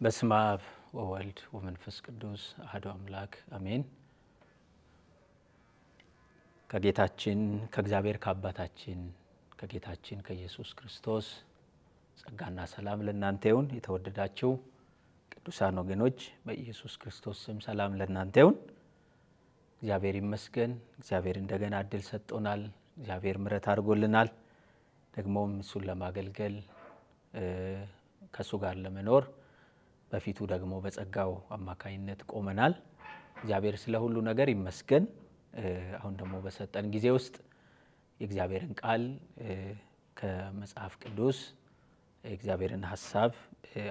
በስመ አብ ወወልድ ወመንፈስ ቅዱስ አሐዱ አምላክ አሜን። ከጌታችን ከእግዚአብሔር ከአባታችን ከጌታችን ከኢየሱስ ክርስቶስ ጸጋና ሰላም ለእናንተ ይሁን። የተወደዳችሁ ቅዱሳን ወገኖች በኢየሱስ ክርስቶስ ስም ሰላም ለእናንተ ይሁን። እግዚአብሔር ይመስገን። እግዚአብሔር እንደገና እድል ሰጥቶናል። እግዚአብሔር ምሕረት አድርጎልናል። ደግሞም እሱን ለማገልገል ከሱ ጋር ለመኖር በፊቱ ደግሞ በጸጋው አማካይነት ቆመናል። እግዚአብሔር ስለ ሁሉ ነገር ይመስገን። አሁን ደግሞ በሰጠን ጊዜ ውስጥ የእግዚአብሔርን ቃል ከመጽሐፍ ቅዱስ የእግዚአብሔርን ሐሳብ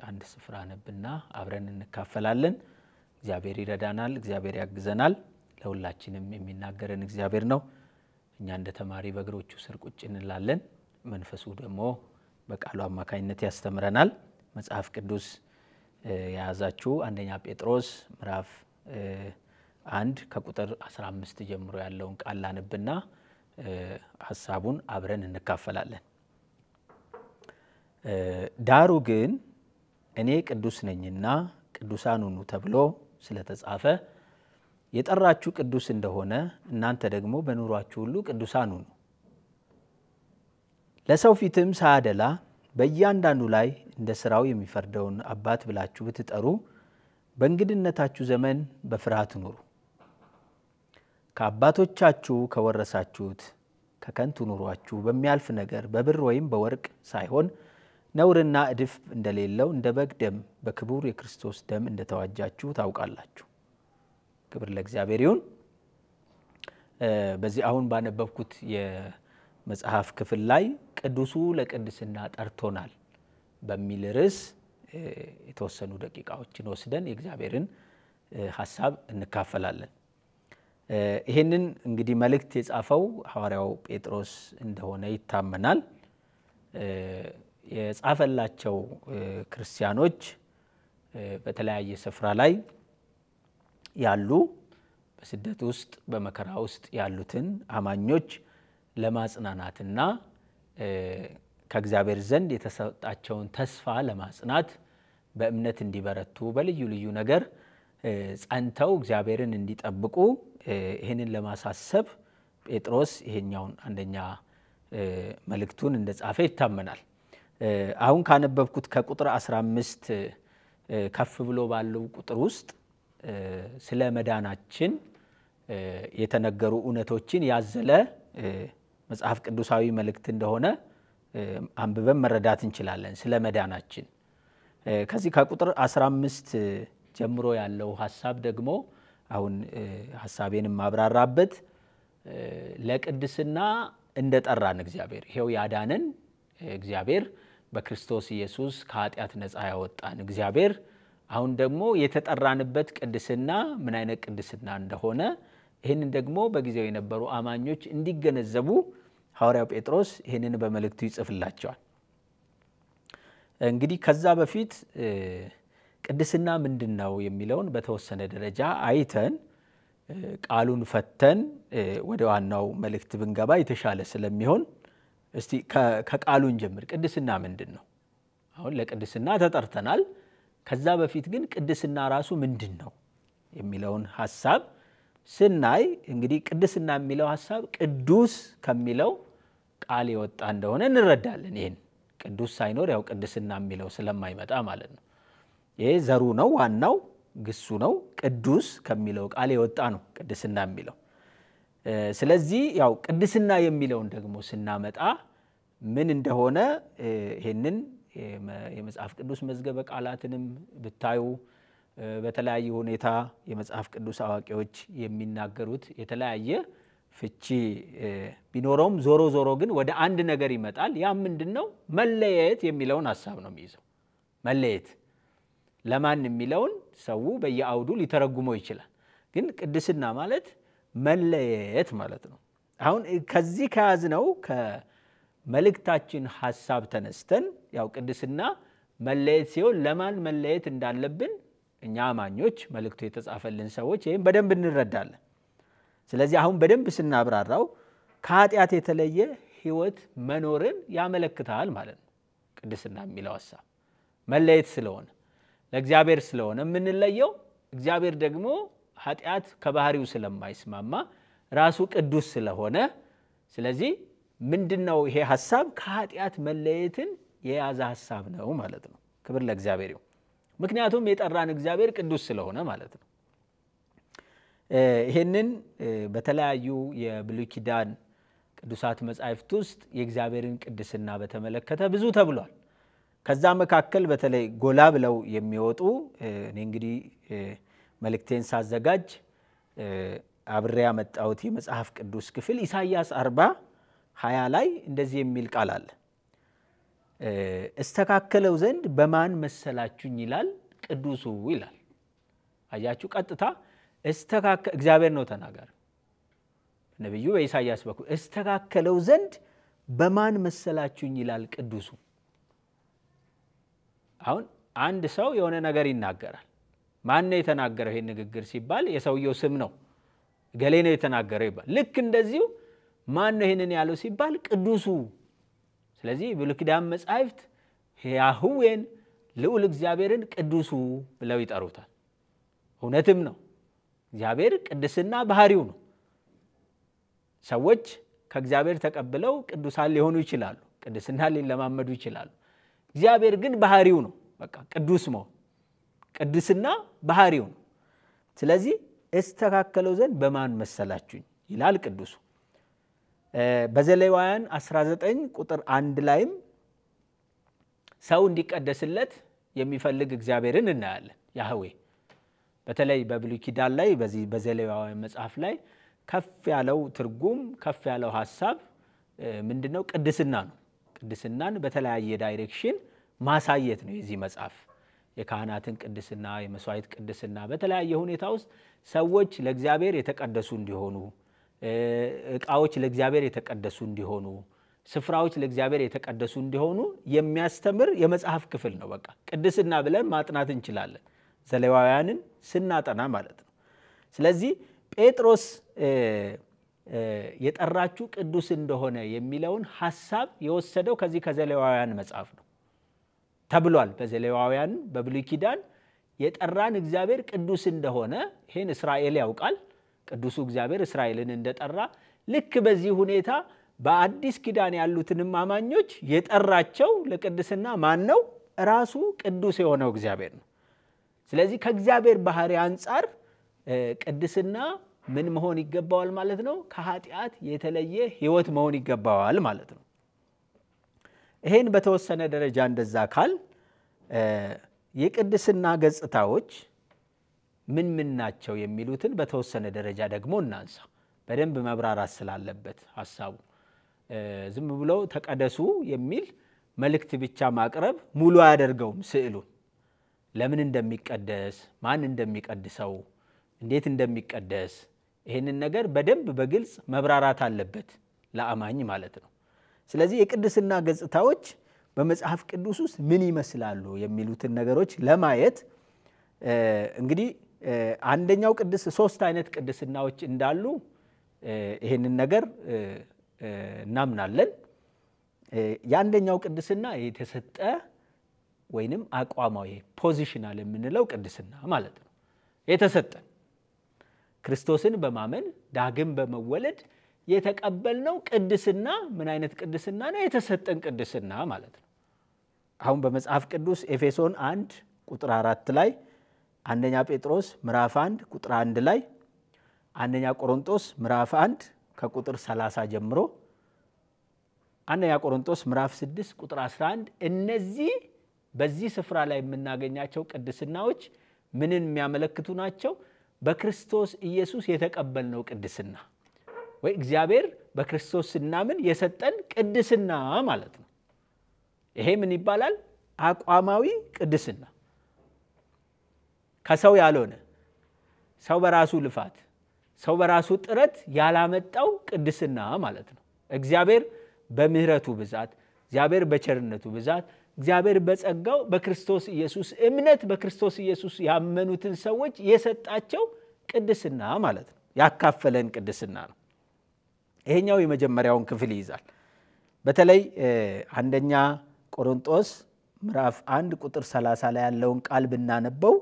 አንድ ስፍራ ነብና አብረን እንካፈላለን። እግዚአብሔር ይረዳናል፣ እግዚአብሔር ያግዘናል። ለሁላችንም የሚናገረን እግዚአብሔር ነው። እኛ እንደ ተማሪ በእግሮቹ ስር ቁጭ እንላለን። መንፈሱ ደግሞ በቃሉ አማካይነት ያስተምረናል። መጽሐፍ ቅዱስ ያዛችሁ አንደኛ ጴጥሮስ ምዕራፍ 1 ከቁጥር 15 ጀምሮ ያለውን ቃል ላንብና ሐሳቡን አብረን እንካፈላለን። ዳሩ ግን እኔ ቅዱስ ነኝና ቅዱሳን ሁኑ ተብሎ ስለተጻፈ የጠራችሁ ቅዱስ እንደሆነ እናንተ ደግሞ በኑሯችሁ ሁሉ ቅዱሳን ሁኑ። ለሰው ፊትም ሳያደላ በእያንዳንዱ ላይ እንደ ሥራው የሚፈርደውን አባት ብላችሁ ብትጠሩ በእንግድነታችሁ ዘመን በፍርሃት ኑሩ። ከአባቶቻችሁ ከወረሳችሁት ከከንቱ ኑሯችሁ በሚያልፍ ነገር በብር ወይም በወርቅ ሳይሆን ነውርና እድፍ እንደሌለው እንደ በግ ደም በክቡር የክርስቶስ ደም እንደተዋጃችሁ ታውቃላችሁ። ክብር ለእግዚአብሔር ይሁን። በዚህ አሁን ባነበብኩት የመጽሐፍ ክፍል ላይ ቅዱሱ ለቅድስና ጠርቶናል በሚል ርዕስ የተወሰኑ ደቂቃዎችን ወስደን የእግዚአብሔርን ሐሳብ እንካፈላለን። ይሄንን እንግዲህ መልእክት የጻፈው ሐዋርያው ጴጥሮስ እንደሆነ ይታመናል። የጻፈላቸው ክርስቲያኖች በተለያየ ስፍራ ላይ ያሉ በስደት ውስጥ በመከራ ውስጥ ያሉትን አማኞች ለማጽናናትና ከእግዚአብሔር ዘንድ የተሰጣቸውን ተስፋ ለማጽናት በእምነት እንዲበረቱ በልዩ ልዩ ነገር ጸንተው እግዚአብሔርን እንዲጠብቁ ይህንን ለማሳሰብ ጴጥሮስ ይሄኛውን አንደኛ መልእክቱን እንደጻፈ ይታመናል። አሁን ካነበብኩት ከቁጥር 15 ከፍ ብሎ ባለው ቁጥር ውስጥ ስለ መዳናችን የተነገሩ እውነቶችን ያዘለ መጽሐፍ ቅዱሳዊ መልእክት እንደሆነ አንብበን መረዳት እንችላለን። ስለ መዳናችን ከዚህ ከቁጥር 15 ጀምሮ ያለው ሐሳብ ደግሞ አሁን ሐሳቤን ማብራራበት ለቅድስና እንደጠራን እግዚአብሔር ይሄው ያዳነን እግዚአብሔር በክርስቶስ ኢየሱስ ከኃጢአት ነፃ ያወጣን እግዚአብሔር አሁን ደግሞ የተጠራንበት ቅድስና ምን አይነት ቅድስና እንደሆነ ይሄንን ደግሞ በጊዜው የነበሩ አማኞች እንዲገነዘቡ ሐዋርያው ጴጥሮስ ይሄንን በመልእክቱ ይጽፍላቸዋል። እንግዲህ ከዛ በፊት ቅድስና ምንድነው የሚለውን በተወሰነ ደረጃ አይተን ቃሉን ፈተን ወደ ዋናው መልእክት ብንገባ የተሻለ ስለሚሆን እስቲ ከቃሉን ጀምር። ቅድስና ምንድነው? አሁን ለቅድስና ተጠርተናል። ከዛ በፊት ግን ቅድስና ራሱ ምንድነው የሚለውን ሐሳብ ስናይ እንግዲህ ቅድስና የሚለው ሐሳብ ቅዱስ ከሚለው ቃል የወጣ እንደሆነ እንረዳለን። ይሄን ቅዱስ ሳይኖር ያው ቅድስና የሚለው ስለማይመጣ ማለት ነው። ይሄ ዘሩ ነው፣ ዋናው ግሱ ነው። ቅዱስ ከሚለው ቃል የወጣ ነው ቅድስና የሚለው። ስለዚህ ያው ቅድስና የሚለውን ደግሞ ስናመጣ ምን እንደሆነ ይሄንን የመጽሐፍ ቅዱስ መዝገበ ቃላትንም ብታዩ በተለያየ ሁኔታ የመጽሐፍ ቅዱስ አዋቂዎች የሚናገሩት የተለያየ ፍቺ ቢኖረውም ዞሮ ዞሮ ግን ወደ አንድ ነገር ይመጣል። ያ ምንድነው? መለየት የሚለውን ሐሳብ ነው የሚይዘው። መለየት ለማን የሚለውን ሰው በየአውዱ ሊተረጉመው ይችላል። ግን ቅድስና ማለት መለየት ማለት ነው። አሁን ከዚህ ከያዝነው ከመልእክታችን ሐሳብ ተነስተን ያው ቅድስና መለየት ሲሆን ለማን መለየት እንዳለብን እኛ አማኞች መልእክቱ የተጻፈልን ሰዎች ይሄን በደንብ እንረዳለን። ስለዚህ አሁን በደንብ ስናብራራው ከኃጢአት የተለየ ሕይወት መኖርን ያመለክታል ማለት ነው። ቅድስና የሚለው ሐሳብ መለየት ስለሆነ ለእግዚአብሔር ስለሆነ የምንለየው እግዚአብሔር ደግሞ ኃጢአት ከባህሪው ስለማይስማማ ራሱ ቅዱስ ስለሆነ ስለዚህ ምንድነው ይሄ ሐሳብ ከኃጢአት መለየትን የያዘ ሐሳብ ነው ማለት ነው ክብር ለእግዚአብሔር ይሁን ምክንያቱም የጠራን እግዚአብሔር ቅዱስ ስለሆነ ማለት ነው ይሄንን በተለያዩ የብሉይ ኪዳን ቅዱሳት መጻሕፍት ውስጥ የእግዚአብሔርን ቅድስና በተመለከተ ብዙ ተብሏል ከዛ መካከል በተለይ ጎላ ብለው የሚወጡ እኔ እንግዲህ መልእክቴን ሳዘጋጅ አብሬ ያመጣሁት የመጽሐፍ ቅዱስ ክፍል ኢሳይያስ 40:20 ላይ እንደዚህ የሚል ቃል አለ እስተካከለው ዘንድ በማን መሰላችሁኝ ይላል ቅዱሱ ይላል አያችሁ ቀጥታ እግዚአብሔር ነው ተናጋሪ ነብዩ በኢሳይያስ በኩል እስተካከለው ዘንድ በማን መሰላችሁኝ ይላል ቅዱሱ አሁን አንድ ሰው የሆነ ነገር ይናገራል ማን ነው የተናገረው ይሄ ንግግር ሲባል የሰውየው ስም ነው ገሌ ነው የተናገረው ይባል ልክ እንደዚሁ ማን ነው ይሄንን ያለው ሲባል ቅዱሱ ስለዚህ ብሉይ ኪዳን መጻሕፍት ያህዌን ልዑል እግዚአብሔርን ቅዱሱ ብለው ይጠሩታል እውነትም ነው እግዚአብሔር ቅድስና ባህሪው ነው ሰዎች ከእግዚአብሔር ተቀብለው ቅዱሳን ሊሆኑ ይችላሉ ቅድስና ሊለማመዱ ይችላሉ እግዚአብሔር ግን ባህሪው ነው በቃ ቅዱስ ነው ቅድስና ባህሪው ነው ስለዚህ እስተካከለው ዘንድ በማን መሰላችሁኝ ይላል ቅዱሱ በዘሌዋውያን 19 ቁጥር 1 ላይም ሰው እንዲቀደስለት የሚፈልግ እግዚአብሔርን እናያለን ያህዌ በተለይ በብሉይ ኪዳን ላይ በዚህ በዘሌዋውያን መጽሐፍ ላይ ከፍ ያለው ትርጉም ከፍ ያለው ሐሳብ ምንድነው ቅድስና ነው ቅድስናን በተለያየ ዳይሬክሽን ማሳየት ነው የዚህ መጽሐፍ የካህናትን ቅድስና የመስዋዕት ቅድስና በተለያየ ሁኔታ ውስጥ ሰዎች ለእግዚአብሔር የተቀደሱ እንዲሆኑ ዕቃዎች ለእግዚአብሔር የተቀደሱ እንዲሆኑ ስፍራዎች ለእግዚአብሔር የተቀደሱ እንዲሆኑ የሚያስተምር የመጽሐፍ ክፍል ነው በቃ ቅድስና ብለን ማጥናት እንችላለን ዘሌዋውያንን ስናጠና ማለት ነው ስለዚህ ጴጥሮስ የጠራችሁ ቅዱስ እንደሆነ የሚለውን ሐሳብ የወሰደው ከዚህ ከዘሌዋውያን መጽሐፍ ነው ተብሏል በዘሌዋውያን በብሉይ ኪዳን የጠራን እግዚአብሔር ቅዱስ እንደሆነ ይሄን እስራኤል ያውቃል ቅዱሱ እግዚአብሔር እስራኤልን እንደጠራ ልክ በዚህ ሁኔታ በአዲስ ኪዳን ያሉትንም አማኞች የጠራቸው ለቅድስና ማን ነው ራሱ ቅዱስ የሆነው እግዚአብሔር ነው ስለዚህ ከእግዚአብሔር ባህሪ አንፃር ቅድስና ምን መሆን ይገባዋል ማለት ነው ከኃጢአት የተለየ ህይወት መሆን ይገባዋል ማለት ነው ይሄን በተወሰነ ደረጃ እንደዛ ካል የቅድስና ገጽታዎች ምን ናቸው የሚሉትን በተወሰነ ደረጃ ደግሞ እናንሳ በደንብ መብራራት ስላለበት ሐሳቡ ዝም ብሎ ተቀደሱ የሚል መልእክት ብቻ ማቅረብ ሙሉ አያደርገውም ስዕሉን ለምን እንደሚቀደስ ማን እንደሚቀድሰው እንዴት እንደሚቀደስ ይሄንን ነገር በደንብ በግልጽ መብራራት አለበት ለአማኝ ማለት ነው ስለዚህ የቅድስና ገጽታዎች በመጽሐፍ ቅዱስ ውስጥ ምን ይመስላሉ የሚሉትን ነገሮች ለማየት እንግዲህ አንደኛው ሶስት አይነት ቅድስናዎች እንዳሉ ይሄንን ነገር እናምናለን ያንደኛው ቅድስና የተሰጠ ወይንም አቋማዊ ፖዚሽናል የምንለው ቅድስና ማለት ነው የተሰጠ ክርስቶስን በማመን ዳግም በመወለድ የተቀበልነው ቅድስና ምን አይነት ቅድስና ነው የተሰጠን ቅድስና ማለት ነው አሁን በመጽሐፍ ቅዱስ ኤፌሶን 1 ቁጥር 4 ላይ አንደኛ ጴጥሮስ ምዕራፍ 1 ቁጥር 1 ላይ አንደኛ ቆሮንቶስ ምዕራፍ 1 ከቁጥር 30 ጀምሮ አንደኛ ቆሮንቶስ ምዕራፍ 6 ቁጥር 11 እነዚህ በዚህ ስፍራ ላይ የምናገኛቸው ቅድስናዎች ምንን የሚያመለክቱ ናቸው በክርስቶስ ኢየሱስ የተቀበልነው ቅድስና ወይ እግዚአብሔር በክርስቶስ ስናምን የሰጠን ቅድስና ማለት ነው ይሄ ምን ይባላል አቋማዊ ቅድስና ከሰው ያልሆነ ሰው በራሱ ልፋት ሰው በራሱ ጥረት ያላመጣው ቅድስና ማለት ነው እግዚአብሔር በምህረቱ ብዛት እግዚአብሔር በቸርነቱ ብዛት እግዚአብሔር በጸጋው በክርስቶስ ኢየሱስ እምነት በክርስቶስ ኢየሱስ ያመኑትን ሰዎች የሰጣቸው ቅድስና ማለት ነው ያካፈለን ቅድስና ነው ይሄኛው የመጀመሪያውን ክፍል ይይዛል በተለይ አንደኛ ቆሮንቶስ ምዕራፍ 1 ቁጥር 30 ላይ ያለውን ቃል ብናነበው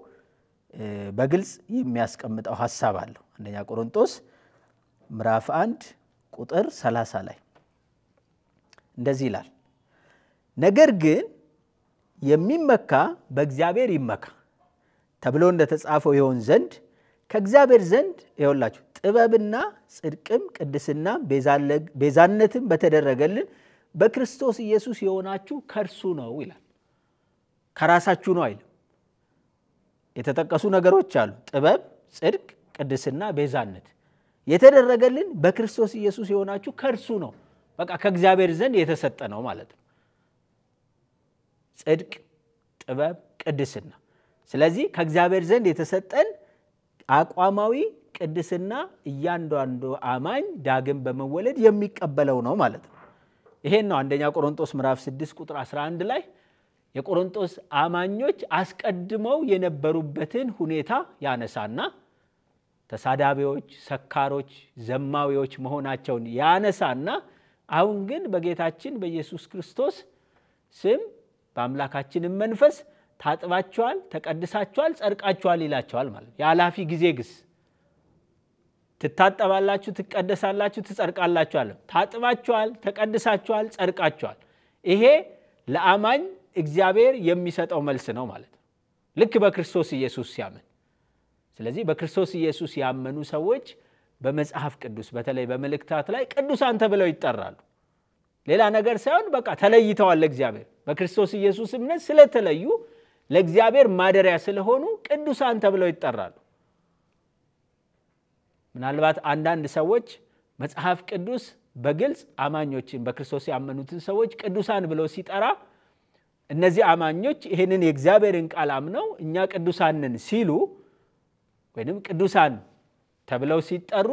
በግልጽ የሚያስቀምጠው ሐሳብ አለው። አንደኛ ቆሮንቶስ ምዕራፍ 1 ቁጥር 30 ላይ እንደዚህ ይላል፣ ነገር ግን የሚመካ በእግዚአብሔር ይመካ ተብሎ እንደተጻፈው ይሆን ዘንድ ከእግዚአብሔር ዘንድ ይኸውላችሁ ጥበብና ጽድቅም ቅድስናም ቤዛነትም በተደረገልን በክርስቶስ ኢየሱስ የሆናችሁ ከእርሱ ነው ይላል። ከራሳችሁ ነው አይልም። የተጠቀሱ ነገሮች አሉ። ጥበብ፣ ጽድቅ፣ ቅድስና፣ ቤዛነት የተደረገልን በክርስቶስ ኢየሱስ የሆናችሁ ከእርሱ ነው። በቃ ከእግዚአብሔር ዘንድ የተሰጠ ነው ማለት ነው። ጽድቅ፣ ጥበብ፣ ቅድስና። ስለዚህ ከእግዚአብሔር ዘንድ የተሰጠን አቋማዊ ቅድስና እያንዳንዱ አማኝ ዳግም በመወለድ የሚቀበለው ነው ማለት ነው። ይሄን ነው አንደኛ ቆሮንቶስ ምዕራፍ 6 ቁጥር 11 ላይ የቆሮንቶስ አማኞች አስቀድመው የነበሩበትን ሁኔታ ያነሳና ተሳዳቢዎች፣ ሰካሮች፣ ዘማዊዎች መሆናቸውን ያነሳና አሁን ግን በጌታችን በኢየሱስ ክርስቶስ ስም በአምላካችን መንፈስ ታጥባችኋል፣ ተቀድሳችኋል፣ ጸድቃችኋል ይላችኋል ማለት የአላፊ ጊዜ ግስ ትታጠባላችሁ፣ ትቀደሳላችሁ፣ ትጸድቃላችሁ አለ። ታጥባችኋል፣ ተቀድሳችኋል፣ ጸድቃችኋል። ይሄ ለአማኝ እግዚአብሔር የሚሰጠው መልስ ነው ማለት ነው። ልክ በክርስቶስ ኢየሱስ ሲያምን። ስለዚህ በክርስቶስ ኢየሱስ ያመኑ ሰዎች በመጽሐፍ ቅዱስ በተለይ በመልእክታት ላይ ቅዱሳን ተብለው ይጠራሉ። ሌላ ነገር ሳይሆን በቃ ተለይተዋል ለእግዚአብሔር። በክርስቶስ ኢየሱስ እምነት ስለተለዩ ለእግዚአብሔር ማደሪያ ስለሆኑ ቅዱሳን ተብለው ይጠራሉ። ምናልባት አንዳንድ ሰዎች መጽሐፍ ቅዱስ በግልጽ አማኞችን በክርስቶስ ያመኑትን ሰዎች ቅዱሳን ብለው ሲጠራ እነዚህ አማኞች ይሄንን የእግዚአብሔርን ቃል አምነው እኛ ቅዱሳን ነን ሲሉ ወይንም ቅዱሳን ተብለው ሲጠሩ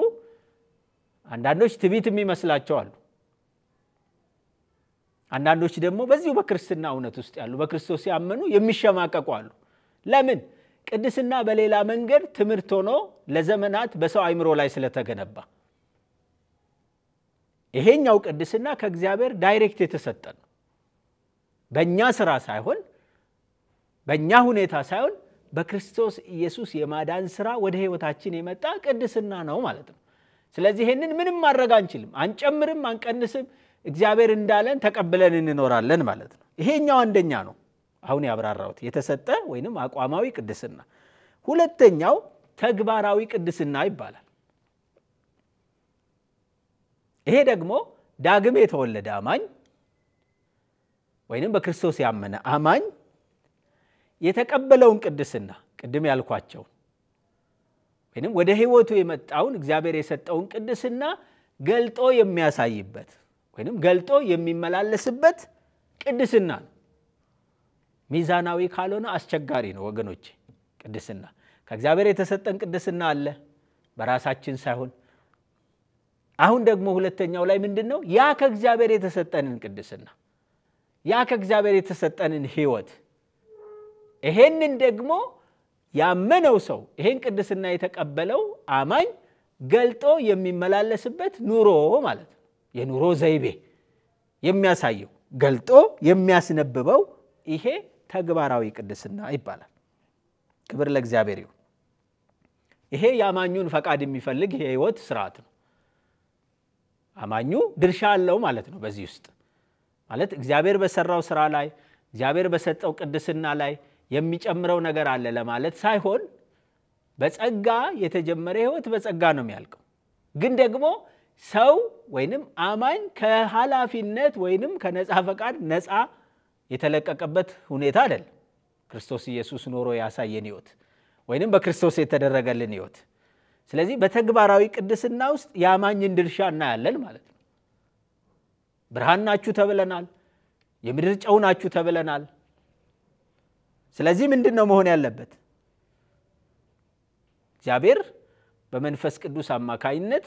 አንዳንዶች ትዕቢትም ይመስላቸዋል። አንዳንዶች ደግሞ በዚሁ በክርስትና እውነት ውስጥ ያሉ በክርስቶስ ያመኑ የሚሸማቀቁ አሉ። ለምን? ቅድስና በሌላ መንገድ ትምህርት ሆኖ ለዘመናት በሰው አይምሮ ላይ ስለተገነባ። ይሄኛው ቅድስና ከእግዚአብሔር ዳይሬክት የተሰጠ ነው። በእኛ ስራ ሳይሆን በእኛ ሁኔታ ሳይሆን በክርስቶስ ኢየሱስ የማዳን ስራ ወደ ህይወታችን የመጣ ቅድስና ነው ማለት ነው። ስለዚህ ይሄንን ምንም ማድረግ አንችልም፣ አንጨምርም፣ አንቀንስም። እግዚአብሔር እንዳለን ተቀብለን እንኖራለን ማለት ነው። ይሄኛው አንደኛ ነው አሁን ያብራራሁት የተሰጠ ወይንም አቋማዊ ቅድስና። ሁለተኛው ተግባራዊ ቅድስና ይባላል። ይሄ ደግሞ ዳግም የተወለደ አማኝ ወይንም በክርስቶስ ያመነ አማኝ የተቀበለውን ቅድስና ቅድም ያልኳቸው ወይንም ወደ ህይወቱ የመጣውን እግዚአብሔር የሰጠውን ቅድስና ገልጦ የሚያሳይበት ወይንም ገልጦ የሚመላለስበት ቅድስና ነው። ሚዛናዊ ካልሆነ አስቸጋሪ ነው ወገኖቼ። ቅድስና ከእግዚአብሔር የተሰጠን ቅድስና አለ በራሳችን ሳይሆን። አሁን ደግሞ ሁለተኛው ላይ ምንድነው? ያ ከእግዚአብሔር የተሰጠንን ቅድስና ያ ከእግዚአብሔር የተሰጠንን ህይወት ይሄንን ደግሞ ያመነው ሰው ይሄን ቅድስና የተቀበለው አማኝ ገልጦ የሚመላለስበት ኑሮ ማለት ነው። የኑሮ ዘይቤ የሚያሳየው ገልጦ የሚያስነብበው ይሄ ተግባራዊ ቅድስና ይባላል። ክብር ለእግዚአብሔር ይሁን። ይሄ ያማኙን ፈቃድ የሚፈልግ የህይወት ስርዓት ነው። አማኙ ድርሻ አለው ማለት ነው በዚህ ውስጥ ማለት እግዚአብሔር በሰራው ስራ ላይ እግዚአብሔር በሰጠው ቅድስና ላይ የሚጨምረው ነገር አለ ለማለት ሳይሆን በጸጋ የተጀመረ ህይወት በጸጋ ነው የሚያልቀው። ግን ደግሞ ሰው ወይንም አማኝ ከኃላፊነት ወይንም ከነፃ ፈቃድ ነፃ የተለቀቀበት ሁኔታ አይደለም። ክርስቶስ ኢየሱስ ኖሮ ያሳየን ህይወት ወይንም በክርስቶስ የተደረገልን ህይወት። ስለዚህ በተግባራዊ ቅድስና ውስጥ ያማኝን ድርሻ እናያለን ማለት ነው። ብርሃን ናችሁ ተብለናል። የምድር ጨው ናችሁ ተብለናል። ስለዚህ ምንድነው መሆን ያለበት? እግዚአብሔር በመንፈስ ቅዱስ አማካይነት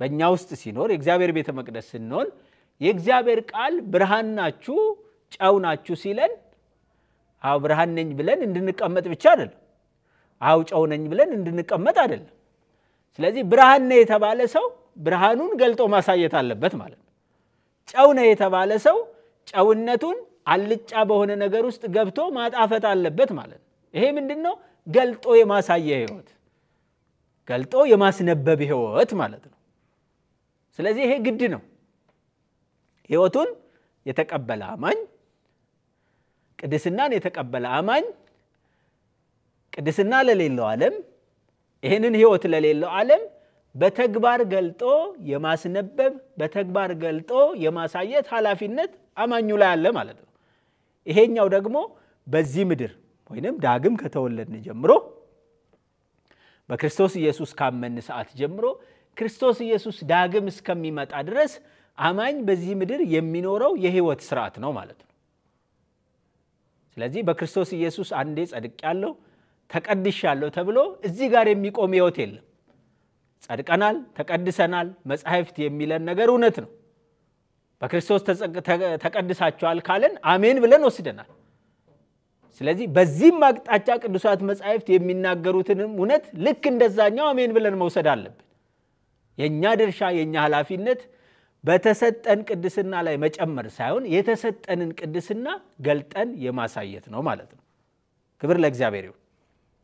በእኛ ውስጥ ሲኖር የእግዚአብሔር ቤተ መቅደስ ስንሆን የእግዚአብሔር ቃል ብርሃን ናችሁ ጨው ናችሁ ሲለን አው ብርሃን ነኝ ብለን እንድንቀመጥ ብቻ አይደለም፣ አው ጨው ነኝ ብለን እንድንቀመጥ አይደለም። ስለዚህ ብርሃን ነው የተባለ ሰው ብርሃኑን ገልጦ ማሳየት አለበት ማለት ነው። ጨው ነው የተባለ ሰው ጨውነቱን አልጫ በሆነ ነገር ውስጥ ገብቶ ማጣፈጥ አለበት ማለት ነው። ይሄ ምንድነው? ገልጦ የማሳየ ህይወት፣ ገልጦ የማስነበብ ህይወት ማለት ነው። ስለዚህ ይሄ ግድ ነው። ህይወቱን የተቀበለ አማኝ፣ ቅድስናን የተቀበለ አማኝ ቅድስና ለሌለው ዓለም፣ ይሄንን ህይወት ለሌለው ዓለም በተግባር ገልጦ የማስነበብ በተግባር ገልጦ የማሳየት ኃላፊነት አማኙ ላይ አለ ማለት ነው። ይሄኛው ደግሞ በዚህ ምድር ወይንም ዳግም ከተወለድን ጀምሮ በክርስቶስ ኢየሱስ ካመን ሰዓት ጀምሮ ክርስቶስ ኢየሱስ ዳግም እስከሚመጣ ድረስ አማኝ በዚህ ምድር የሚኖረው የህይወት ሥርዓት ነው ማለት ነው። ስለዚህ በክርስቶስ ኢየሱስ አንዴ ጸድቄያለሁ ተቀድሻለሁ ተብሎ እዚህ ጋር የሚቆም ህይወት የለም። ጸድቀናል፣ ተቀድሰናል፣ መጻሕፍት የሚለን ነገር እውነት ነው። በክርስቶስ ተቀድሳችኋል ካለን አሜን ብለን ወስደናል። ስለዚህ በዚህም አቅጣጫ ቅዱሳት መጻሕፍት የሚናገሩትንም እውነት ልክ እንደዛኛው አሜን ብለን መውሰድ አለብን። የኛ ድርሻ የኛ ኃላፊነት በተሰጠን ቅድስና ላይ መጨመር ሳይሆን የተሰጠንን ቅድስና ገልጠን የማሳየት ነው ማለት ነው። ክብር ለእግዚአብሔር ይሁን።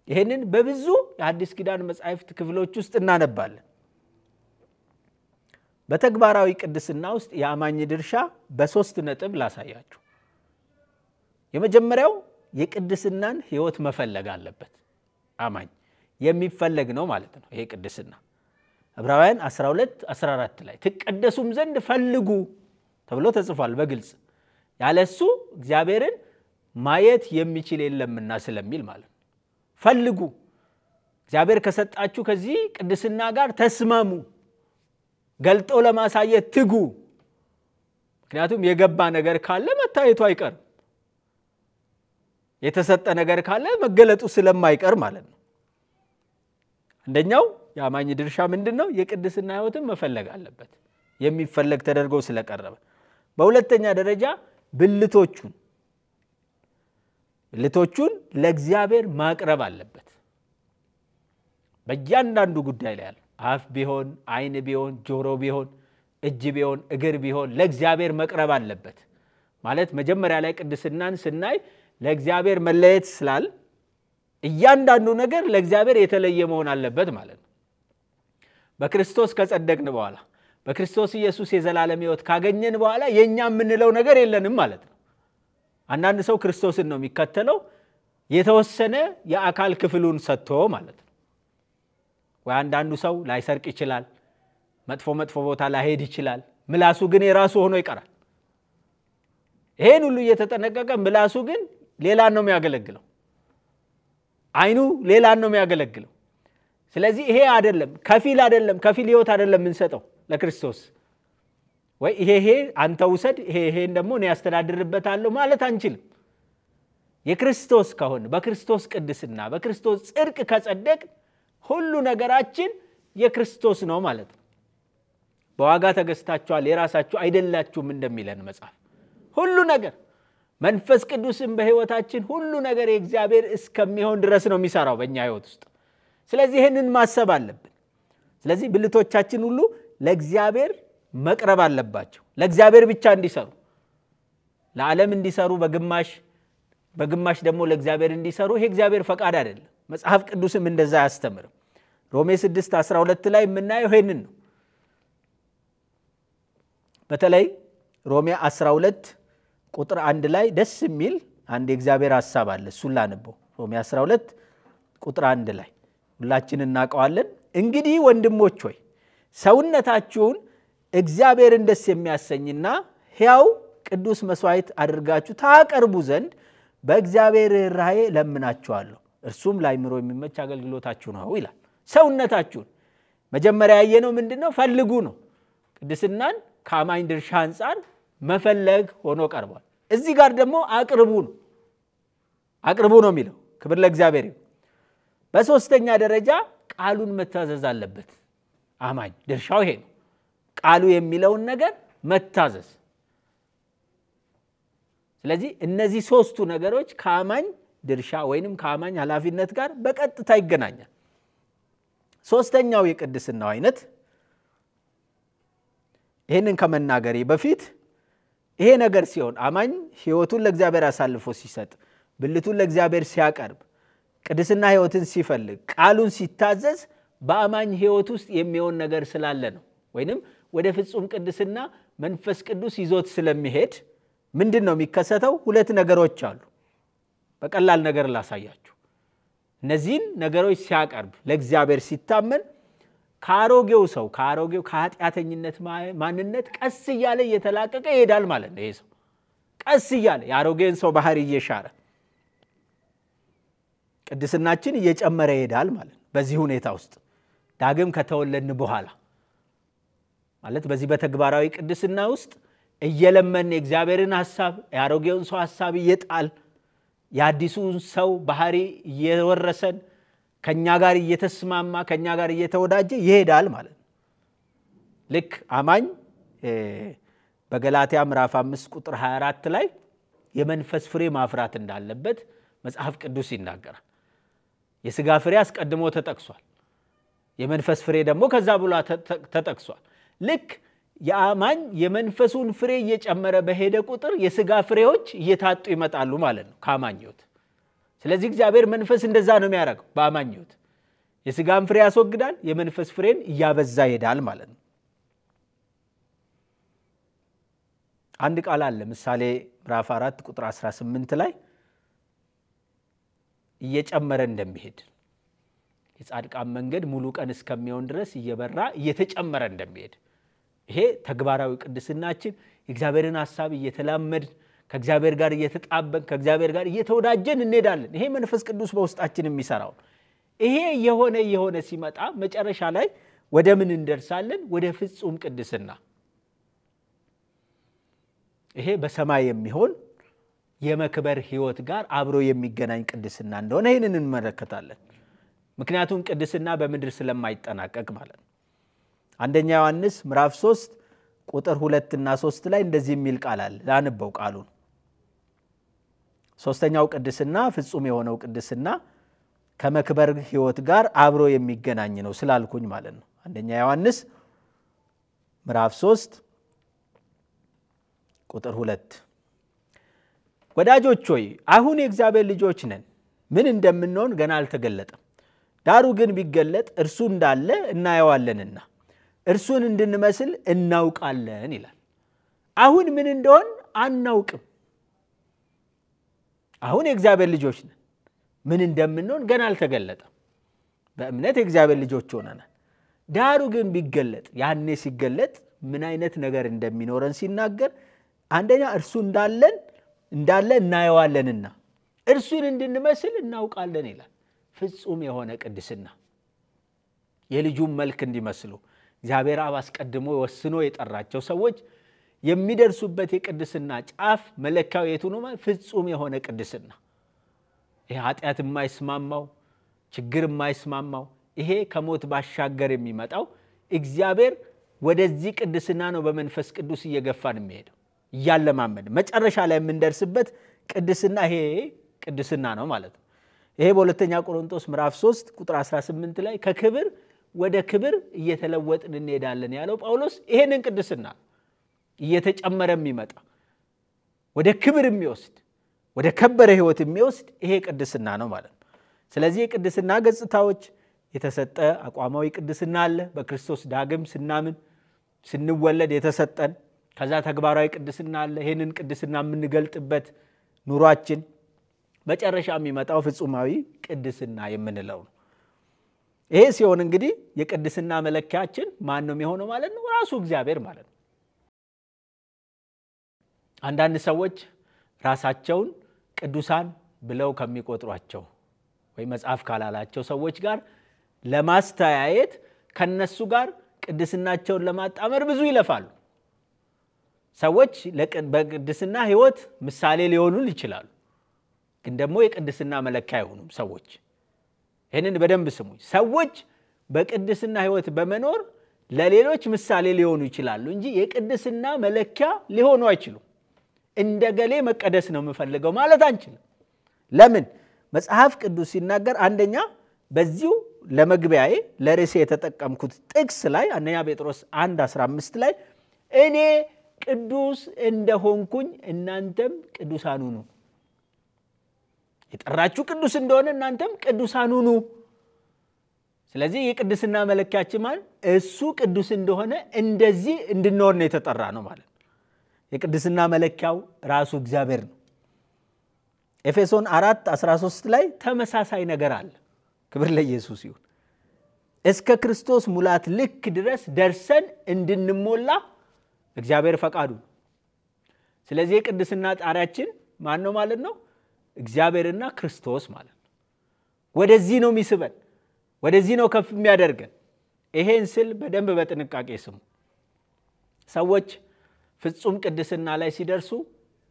ይሄንን በብዙ የሐዲስ ኪዳን መጻሕፍት ክፍሎች ውስጥ እናነባለን። በተግባራዊ ቅድስና ውስጥ የአማኝ ድርሻ በ3 ነጥብ ላሳያችሁ። የመጀመሪያው የቅድስናን ህይወት መፈለግ አለበት። አማኝ የሚፈለግ ነው ማለት ነው። ይሄ ቅድስና ዕብራውያን 12:14 ላይ ትቀደሱም ዘንድ ፈልጉ ተብሎ ተጽፏል በግልጽ። ያለሱ እግዚአብሔርን ማየት የሚችል የለምና ስለሚል ማለት ነው። ፈልጉ፣ እግዚአብሔር ከሰጣችሁ ከዚህ ቅድስና ጋር ተስማሙ፣ ገልጦ ለማሳየት ትጉ። ምክንያቱም የገባ ነገር ካለ መታየቱ አይቀርም፣ የተሰጠ ነገር ካለ መገለጡ ስለማይቀር ማለት ነው። አንደኛው የአማኝ ድርሻ ምንድነው? የቅድስና ህይወትን መፈለግ አለበት፣ የሚፈለግ ተደርጎ ስለቀረበ። በሁለተኛ ደረጃ ብልቶቹን ለእግዚአብሔር ማቅረብ አለበት። በእያንዳንዱ ጉዳይ ላይ አፍ ቢሆን፣ አይን ቢሆን፣ ጆሮ ቢሆን፣ እጅ ቢሆን፣ እግር ቢሆን ለእግዚአብሔር መቅረብ አለበት ማለት መጀመሪያ ላይ ቅድስናን ስናይ ለእግዚአብሔር መለየት ስላል እያንዳንዱ ነገር ለእግዚአብሔር የተለየ መሆን አለበት ማለት ነው። በክርስቶስ ከጸደቅን በኋላ በክርስቶስ ኢየሱስ የዘላለም ህይወት ካገኘን በኋላ የኛ የምንለው ነገር የለንም ማለት ነው። አንዳንድ ሰው ክርስቶስን ነው የሚከተለው የተወሰነ የአካል ክፍሉን ሰጥቶ ማለት ነው። ወይ አንዳንዱ ሰው ላይሰርቅ ይችላል፣ መጥፎ ቦታ ላይሄድ ይችላል፣ ምላሱ ግን የራሱ ሆኖ ይቀራል። ይሄን ሁሉ እየተጠነቀቀ ምላሱ ግን ሌላን ነው የሚያገለግለው፣ አይኑ ሌላን ነው የሚያገለግለው። ስለዚህ ይሄ አይደለም ከፊል ህይወት አይደለም እንሰጠው ለክርስቶስ። ወይ ይሄ አንተ ውሰድ ይሄን ደግሞ እኔ ያስተዳድርበታለሁ ማለት አንችልም። የክርስቶስ ከሆነ በክርስቶስ ቅድስና በክርስቶስ ጽድቅ ከጸደቅ ሁሉ ነገራችን የክርስቶስ ነው ማለት ነው። በዋጋ ተገዝታችኋል የራሳችሁ አይደላችሁም እንደሚለን መጽሐፍ። ሁሉ ነገር መንፈስ ቅዱስም በህይወታችን ሁሉ ነገር የእግዚአብሔር እስከሚሆን ድረስ ነው የሚሰራው በእኛ ህይወት ውስጥ። ስለዚህ ይሄንን ማሰብ አለብን። ስለዚህ ብልቶቻችን ሁሉ ለእግዚአብሔር መቅረብ አለባቸው፣ ለእግዚአብሔር ብቻ እንዲሰሩ፣ ለዓለም እንዲሰሩ በግማሽ ደግሞ ለእግዚአብሔር እንዲሰሩ ይሄ እግዚአብሔር ፈቃድ አይደለም። መጽሐፍ ቅዱስም እንደዛ ያስተምራል። ሮሜ 6:12 ላይ የምናየው ይሄንን ነው። በተለይ ሮሜ 12:1 ላይ ደስ የሚል አንድ የእግዚአብሔር ሐሳብ አለ። እሱን ላንበው። ሮሜ 12:1 ላይ ሁላችንን እናቀዋለን። እንግዲህ ወንድሞች ሆይ ሰውነታችሁን እግዚአብሔርን ደስ የሚያሰኝና ሕያው ቅዱስ መስዋዕት አድርጋችሁ ታቀርቡ ዘንድ በእግዚአብሔር ራእይ ለምናችኋለሁ፣ እርሱም ለአእምሮ የሚመች አገልግሎታችሁ ነው ይላል። ሰውነታችሁን መጀመሪያ ያየነው ምንድነው? ፈልጉ ነው። ቅድስናን ከአማኝ ድርሻ አንፃር መፈለግ ሆኖ ቀርቧል። እዚህ ጋር ደግሞ አቅርቡ ነው የሚለው። ክብር ለእግዚአብሔር ይሁን። በሶስተኛ ደረጃ ቃሉን መታዘዝ አለበት አማኝ። ድርሻው ይሄ ነው። ቃሉ የሚለውን ነገር መታዘዝ። ስለዚህ እነዚህ ሶስቱ ነገሮች ከአማኝ ድርሻ ወይንም ከአማኝ ኃላፊነት ጋር በቀጥታ ይገናኛል። ሶስተኛው የቅድስናው አይነት ይሄንን ከመናገሬ በፊት ይሄ ነገር ሲሆን አማኝ ሕይወቱን ለእግዚአብሔር አሳልፎ ሲሰጥ ብልቱን ለእግዚአብሔር ሲያቀርብ ቅድስና ሕይወትን ሲፈልግ ቃሉን ሲታዘዝ በአማኝ ሕይወት ውስጥ የሚሆን ነገር ስላለ ነው ወይንም ወደ ፍጹም ቅድስና መንፈስ ቅዱስ ይዞት ስለሚሄድ ምንድነው የሚከሰተው ሁለት ነገሮች አሉ በቀላል ነገር ላሳያችሁ እነዚህን ነገሮች ሲያቀርብ ለእግዚአብሔር ሲታመን ካሮጌው ሰው ካሮጌው ከኃጢአተኝነት ማንነት ቀስ ይያለ እየተላቀቀ ይሄዳል ማለት ነው ይሄ ሰው ቀስ ይያለ ያሮጌን ሰው ባህሪ እየሻረ ቅድስናችን እየጨመረ ይሄዳል ማለት ነው በዚህ ሁኔታ ውስጥ ዳግም ከተወለድን በኋላ ማለት በዚህ በተግባራዊ ቅድስና ውስጥ እየለመን እግዚአብሔርን ሐሳብ ያሮጌውን ሰው ሐሳብ እየጣል ያዲሱን ሰው ባህሪ እየወረሰን ከኛ ጋር እየተስማማ ከኛ ጋር እየተወዳጀ ይሄዳል ማለት ነው ልክ አማኝ በገላትያ ምዕራፍ 5 ቁጥር 24 ላይ የመንፈስ ፍሬ ማፍራት እንዳለበት መጽሐፍ ቅዱስ ይናገራል የሥጋ ፍሬ አስቀድሞ ተጠቅሷል የመንፈስ ፍሬ ደግሞ ከዛ ብሎ ተጠቅሷል ልክ የአማኝ የመንፈሱን ፍሬ እየጨመረ በሄደ ቁጥር የሥጋ ፍሬዎች እየታጡ ይመጣሉ ማለት ነው ከአማኝ ሕይወት ስለዚህ እግዚአብሔር መንፈስ እንደዛ ነው የሚያደርገው በአማኝ ሕይወት የሥጋን ፍሬ ያስወግዳል የመንፈስ ፍሬን እያበዛ ይሄዳል ማለት ነው አንድ ቃል አለ ምሳሌ ምዕራፍ 4 ቁጥር 18 ላይ እየጨመረ እንደሚሄድ የጻድቃን መንገድ ሙሉ ቀን እስከሚሆን ድረስ እየበራ እየተጨመረ እንደሚሄድ ይሄ ተግባራዊ ቅድስናችን የእግዚአብሔርን ሐሳብ እየተላመድ ከእግዚአብሔር ጋር እየተጣበን ከእግዚአብሔር ጋር እየተወዳጀን እንሄዳለን ይሄ መንፈስ ቅዱስ በውስጣችን የሚሰራው ይሄ የሆነ ሲመጣ መጨረሻ ላይ ወደ ምን እንደርሳለን ወደ ፍጹም ቅድስና ይሄ በሰማይ የሚሆን የመክበር ሕይወት ጋር አብሮ የሚገናኝ ቅድስና እንደሆነ ይሄንን እንመለከታለን ምክንያቱም ቅድስና በምድር ስለማይጠናቀቅ ማለት ነው አንደኛ ዮሐንስ ምዕራፍ 3 ቁጥር 2 እና 3 ላይ እንደዚህ የሚል ቃል አለ ላንበው ቃሉን ሶስተኛው ቅድስና ፍጹም የሆነው ቅድስና ከመክበር ሕይወት ጋር አብሮ የሚገናኝ ነው ስላልኩኝ ማለት ነው አንደኛ ዮሐንስ ምዕራፍ 3 ቁጥር 2 ወዳጆች ሆይ አሁን የእግዚአብሔር ልጆች ነን ምን እንደምንሆን ገና አልተገለጠም ዳሩ ግን ቢገለጥ እርሱ እንዳለ እናየዋለንና እርሱን እንድንመስል እናውቃለን ይላል አሁን ምን እንደሆን አናውቅም አሁን የእግዚአብሔር ልጆች ነን ምን እንደምንሆን ገና አልተገለጠም በእምነት የእግዚአብሔር ልጆች ሆነናል ዳሩ ግን ቢገለጥ ያኔ ሲገለጥ ምን አይነት ነገር እንደሚኖረን ሲናገር አንደኛ እርሱ እንዳለ እናየዋለንና እርሱን እንድንመስል እናውቃለን ይላል ፍጹም የሆነ ቅድስና የልጁን መልክ እንዲመስሉ እግዚአብሔር አብ አስቀድሞ ወስኖ የጠራቸው ሰዎች የሚደርሱበት የቅድስና ጫፍ መለካው የቱ ነው ፍጹም የሆነ ቅድስና ይሄ ኃጢአት የማይስማማው ችግር የማይስማማው ይሄ ከሞት ባሻገር የሚመጣው እግዚአብሔር ወደዚህ ቅድስና ነው በመንፈስ ቅዱስ እየገፋን የሚሄደው እያለማመድ መጨረሻ ላይ የምንደርስበት ቅድስና ይሄ ቅድስና ነው ማለት ነው ይሄ በሁለተኛ ቆሮንቶስ ምዕራፍ 3 ቁጥር 18 ላይ ከክብር ወደ ክብር እየተለወጥን እንሄዳለን ያለው ጳውሎስ ይሄንን ቅድስና እየተጨመረ የሚመጣ ወደ ክብር የሚወስድ ወደ ከበረ ሕይወት የሚወስድ ይሄ ቅድስና ነው ማለት ነው ስለዚህ የቅድስና ገጽታዎች የተሰጠ አቋማዊ ቅድስና አለ በክርስቶስ ዳግም ስናምን ስንወለድ የተሰጠን ከዛ ተግባራዊ ቅድስና አለ ይሄንን ቅድስና የምንገልጥበት ኑሯችን መጨረሻ የሚመጣው ፍጹማዊ ቅድስና የምንለው ነው ይሄ ሲሆን እንግዲህ የቅድስና መለኪያችን ማን ነው የሚሆነው ማለት ነው ራሱ እግዚአብሔር ማለት ነው አንዳንድ ሰዎች ራሳቸውን ቅዱሳን ብለው ከሚቆጥሯቸው ወይ መጽሐፍ ካላላቸው ሰዎች ጋር ለማስተያየት ከነሱ ጋር ቅድስናቸውን ለማጣመር ብዙ ይለፋሉ ሰዎች በቅድስና ሕይወት ምሳሌ ሊሆኑን ይችላሉ ግን ደግሞ የቅድስና መለኪያ አይሆኑም ሰዎች ይሄንን በደንብ ስሙኝ ሰዎች በቅድስና ሕይወት በመኖር ለሌሎች ምሳሌ ሊሆኑ ይችላሉ እንጂ የቅድስና መለኪያ ሊሆኑ አይችሉም እንደገሌ መቀደስ ነው የምፈልገው ማለት አንችልም ለምን መጽሐፍ ቅዱስ ሲናገር አንደኛ በዚሁ ለመግቢያዬ ለርዕሴ የተጠቀምኩት ጥቅስ ላይ አንደኛ ጴጥሮስ 1:15 ላይ እኔ ቅዱስ እንደሆንኩኝ እናንተም ቅዱሳን ሁኑ። የጠራችሁ ቅዱስ እንደሆነ እናንተም ቅዱሳን ሁኑ። ስለዚህ የቅድስና መለኪያችን ማለት እሱ ቅዱስ እንደሆነ እንደዚህ እንድንሆን ነው የተጠራ ነው ማለት ነው። የቅድስና መለኪያው ራሱ እግዚአብሔር ነው። ኤፌሶን 4:13 ላይ ተመሳሳይ ነገር አለ። ክብር ለኢየሱስ ይሁን። እስከ ክርስቶስ ሙላት ልክ ድረስ ደርሰን እንድንሞላ እግዚአብሔር ፈቃዱ። ስለዚህ የቅድስና ጣሪያችን ማን ነው ማለት ነው? እግዚአብሔርና ክርስቶስ ማለት ነው። ወደዚህ ነው የሚስበን፣ ወደዚህ ነው ከፍ የሚያደርገን። ይሄን ስል በደንብ በጥንቃቄ ስሙ። ሰዎች ፍጹም ቅድስና ላይ ሲደርሱ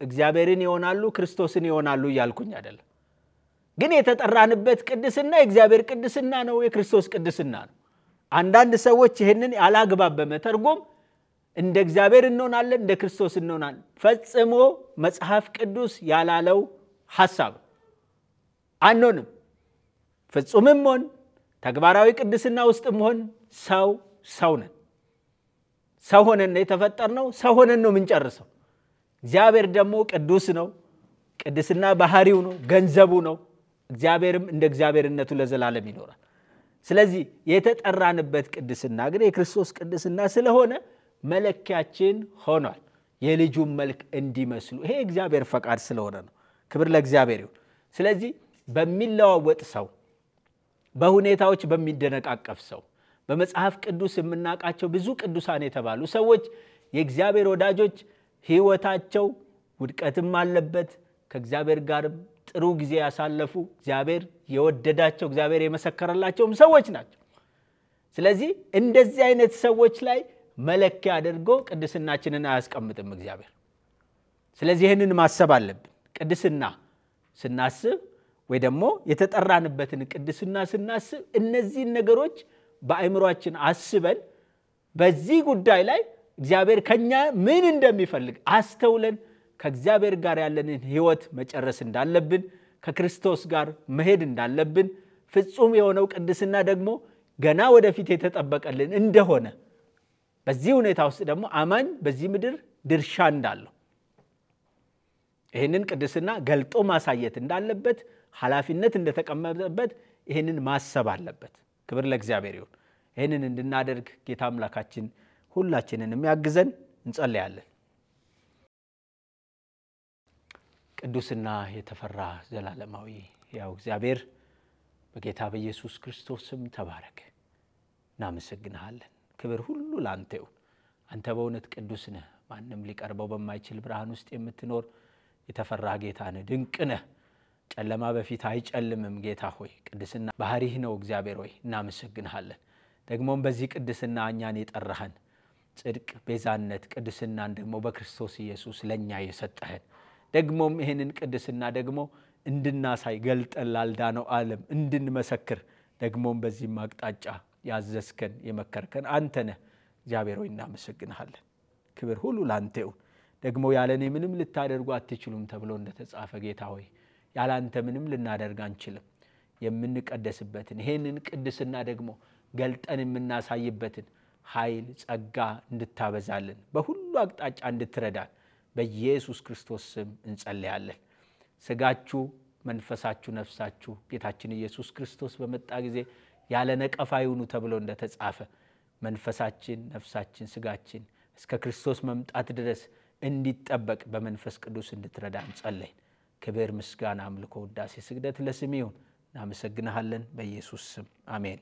እግዚአብሔርን ይሆናሉ፣ ክርስቶስን ይሆናሉ እያልኩኝ አይደለም። ግን የተጠራንበት ቅድስና የእግዚአብሔር ቅድስና ነው፣ የክርስቶስ ቅድስና ነው። አንዳንድ ሰዎች ይሄንን ያላግባብ በመተርጎም እንደ እግዚአብሔር እንሆናለን፣ እንደ ክርስቶስ እንሆናለን። ፈጽሞ መጽሐፍ ቅዱስ ያላለው ሐሳብ አንሆንም። ፍጹምም ሆን ተግባራዊ ቅድስና ውስጥም ሆን ሰው ነን። ሰው ሆነን የተፈጠርነው፣ ሰው ሆነን ነው የምንጨርሰው። እግዚአብሔር ደግሞ ቅዱስ ነው። ቅድስና ባህሪው ነው፣ ገንዘቡ ነው። እግዚአብሔርም እንደ እግዚአብሔርነቱ ለዘላለም ይኖራል። ስለዚህ የተጠራንበት ቅድስና ግን የክርስቶስ ቅድስና ስለሆነ መለኪያችን ሆኗል። የልጁን መልክ እንዲመስሉ ይሄ እግዚአብሔር ፈቃድ ስለሆነ ነው። ክብር ለእግዚአብሔር ይሁን። ስለዚህ በሚለዋወጥ ሰው፣ በሁኔታዎች በሚደነቃቀፍ ሰው፣ በመጽሐፍ ቅዱስ የምናውቃቸው ብዙ ቅዱሳን የተባሉ ሰዎች የእግዚአብሔር ወዳጆች ሕይወታቸው ውድቀትም አለበት፣ ከእግዚአብሔር ጋርም ጥሩ ጊዜ ያሳለፉ፣ እግዚአብሔር የወደዳቸው፣ እግዚአብሔር የመሰከረላቸውም ሰዎች ናቸው። ስለዚህ እንደዚህ አይነት ሰዎች ላይ መለኪያ አድርጎ ቅድስናችንን አያስቀምጥም እግዚአብሔር። ስለዚህ ይህንን ማሰብ አለብን። ቅድስና ስናስብ ወይ ደግሞ የተጠራንበትን ቅድስና ስናስብ እነዚህን ነገሮች በአእምሮአችን አስበን በዚህ ጉዳይ ላይ እግዚአብሔር ከኛ ምን እንደሚፈልግ አስተውለን ከእግዚአብሔር ጋር ያለንን ሕይወት መጨረስ እንዳለብን፣ ከክርስቶስ ጋር መሄድ እንዳለብን፣ ፍጹም የሆነው ቅድስና ደግሞ ገና ወደፊት የተጠበቀልን እንደሆነ፣ በዚህ ሁኔታ ውስጥ ደግሞ አማኝ በዚህ ምድር ድርሻ እንዳለው፣ ይህንን ቅድስና ገልጦ ማሳየት እንዳለበት፣ ኃላፊነት እንደተቀመጠበት ይህንን ማሰብ አለበት። ክብር ለእግዚአብሔር ይሁን። ይህንን እንድናደርግ ጌታ አምላካችን ሁላችንን የሚያግዘን እንጸልያለን። ቅዱስና የተፈራ ዘላለማዊ ያው እግዚአብሔር በጌታ በኢየሱስ ክርስቶስ ስም ተባረክ። እናመሰግንሃለን። ክብር ሁሉ ላንተ ይሁን። አንተ በእውነት ቅዱስ ነህ። ማንም ሊቀርበው በማይችል ብርሃን ውስጥ የምትኖር የተፈራ ጌታ ነህ። ድንቅ ነህ። ጨለማ በፊት አይጨልምም። ጌታ ሆይ ቅድስና ባህሪህ ነው። እግዚአብሔር ሆይ እናመሰግንሃለን። ደግሞም በዚህ ቅድስና እኛን የጠራህን ጽድቅ፣ ቤዛነት፣ ቅድስናን ደግሞ በክርስቶስ ኢየሱስ ለኛ የሰጠህን ደግሞም ይሄንን ቅድስና ደግሞ እንድናሳይ ገልጠን ላልዳነው ዓለም እንድንመሰክር ደግሞም በዚህም አቅጣጫ ያዘዝከን የመከርከን አንተ ነህ። እግዚአብሔር ሆይ እናመሰግንሃለን። ክብር ሁሉ ላንተ ይሁን። ደግሞ ያለኔ ምንም ልታደርጉ አትችሉም ተብሎ እንደተጻፈ ጌታ ሆይ ያላንተ ምንም ልናደርግ አንችልም። የምንቀደስበትን ይሄንን ቅድስና ደግሞ ገልጠን የምናሳይበትን ኃይል ጸጋ እንድታበዛልን በሁሉ አቅጣጫ እንድትረዳን በኢየሱስ ክርስቶስ ስም እንጸልያለን። ስጋችሁ፣ መንፈሳችሁ፣ ነፍሳችሁ ጌታችን ኢየሱስ ክርስቶስ በመጣ ጊዜ ያለ ነቀፋ ይሁኑ ተብሎ እንደተጻፈ መንፈሳችን፣ ነፍሳችን፣ ስጋችን እስከ ክርስቶስ መምጣት ድረስ እንዲጠበቅ በመንፈስ ቅዱስ እንድትረዳን ጸልየን። ክብር፣ ምስጋና፣ አምልኮ፣ ውዳሴ፣ ስግደት ለስምህ ይሁን። እናመሰግንሃለን በኢየሱስ ስም አሜን።